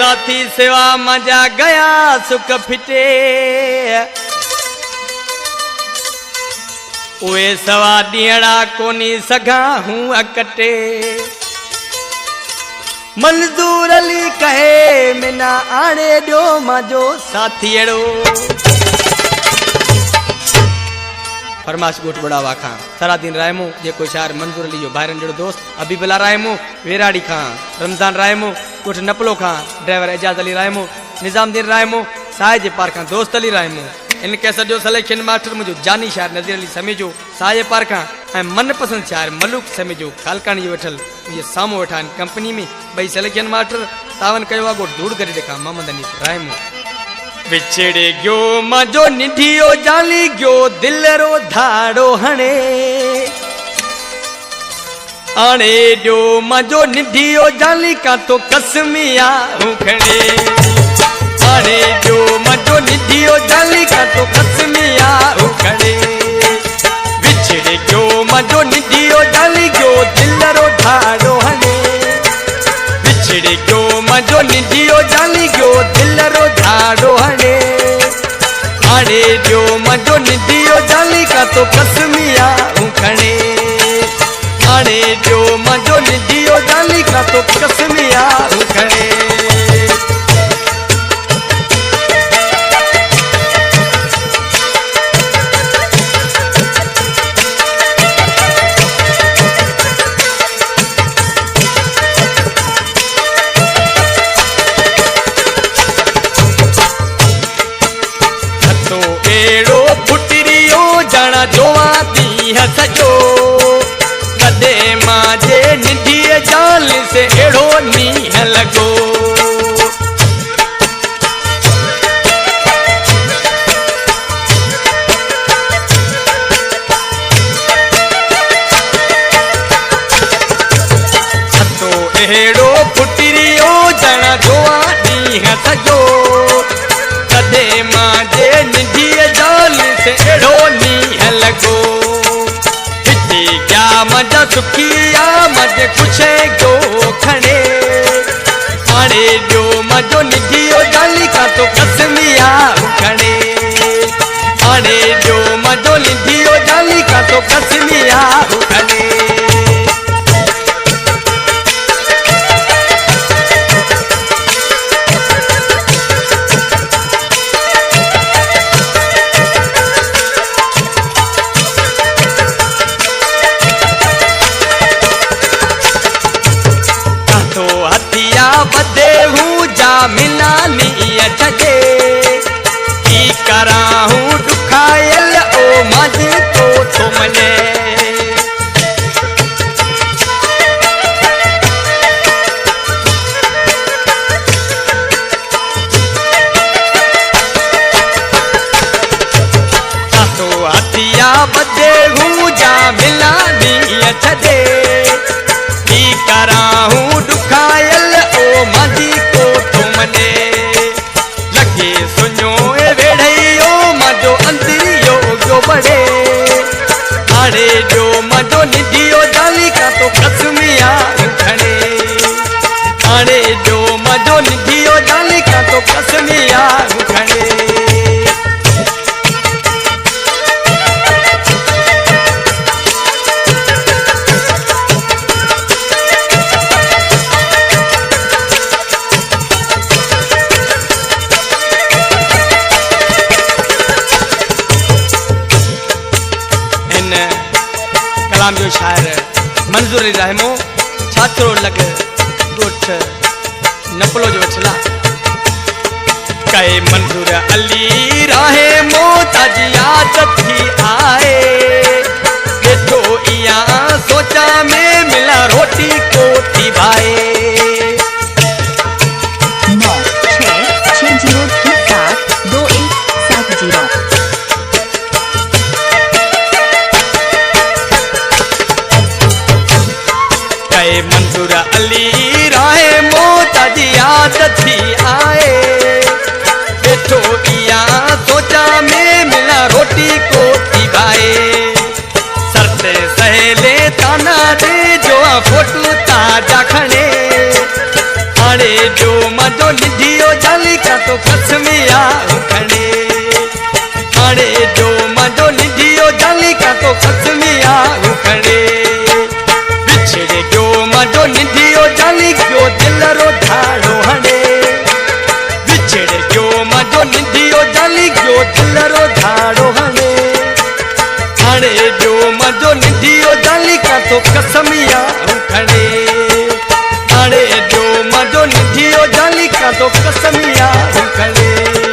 साथी सेवा मजा गया सुख फिटे उए सवा ॾींहड़ा कोनी सघां हूं अकटे मंजूर अली कहे मिना आणे ॾियो मांजो साथी अड़ो फरमाश गोठ बड़ावा खां सरादीन रायमो जेको शार मंजूर अली जो भाइरन जड़ो दोस्त अबीबुल्ला रायमो वेराड़ी खां रमजान रायमो गोठ नपलो खां ड्राइवर एजाज अली रायमो निजामुद्दीन रायमो साहे जे पार खां दोस्त अली रायमो इनके सॼो सिलेक्शन मास्टर मुझो जानी शायर नज़ीर अली समेजो साहे पार खां ऐं मनपसंद शायर मलूक समेजो खालकानी जो वठल मुझे साम्हूं वेठा आहिनि कंपनी में ॿई सिलेक्शन मास्टर तावन कयो आहे गोठ धूड़ करे ॾेखां मोहम्मद अनीस रायमो विछड़े गयो मांजो निधियो जाली गयो दिलरो धाड़ो हणे आणे ॾियो मांजो निधियो जाली का तो कसमिया खणे आणे ॾियो मांजो निधियो जाली का तो कसमिया खणे विछड़े गयो मांजो निधियो जाली गयो दिलरो धाड़ो हणे विछड़े गयो मांजो निधियो जाली गयो दिलरो धाड़ो हणे आणे ॾियो मांजो निधियो जाली का तो कसमिया खणे आणे ॾियो मांजो निधियो जाली का तो कसमिया खणे सजो कदे मांजे निधिय जाल से एड़ो नीह लगो तो एड़ो पुटरियो जना जोआ नीह सजो कदे मांजे निधिय जाल से एड़ो नीह लगो मजा सुखिया मजे खुशे गो खणे आणे ॾियो मजो निधियो जाली का तो कसमिया खणे आणे ॾियो मजो निधियो जाली का तो कसमिया खणे बदे हूँ जा मिला नी अचजे की करा हूँ दुखायल ओ मज को तो मने तो हथिया बदे हूँ जा मिला नी अचजे की करा हूँ दुखायल मदी को तुमने लगे सुनो ए वेड़ियो मजो अंदरियो जो बड़े आड़े जो मजो निधियो जाली का तो कसमिया खणे आड़े जो मजो निधियो जाली का तो कसमिया खणे जो शायर मंजूर अली रहमो छात्रो लग गोठ नपलो जो वठला कहे मंजूर अली राहे मोताजी आदत थी आए बेठो इया सोचा में मिला रोटी को थी भाई 966072170 मंजूर अली राहे मोताजी आदत थी आए बेठो इया सोचा में मिला रोटी को थी भाई सरते सहेले ताना दे जो फोटू ताजा खणे आड़े जो मजो निधि मजो निधियो जाली का तो कसमिया उखड़े। हाणे जो मजो निधियो जाली का तो कसमिया उखड़े।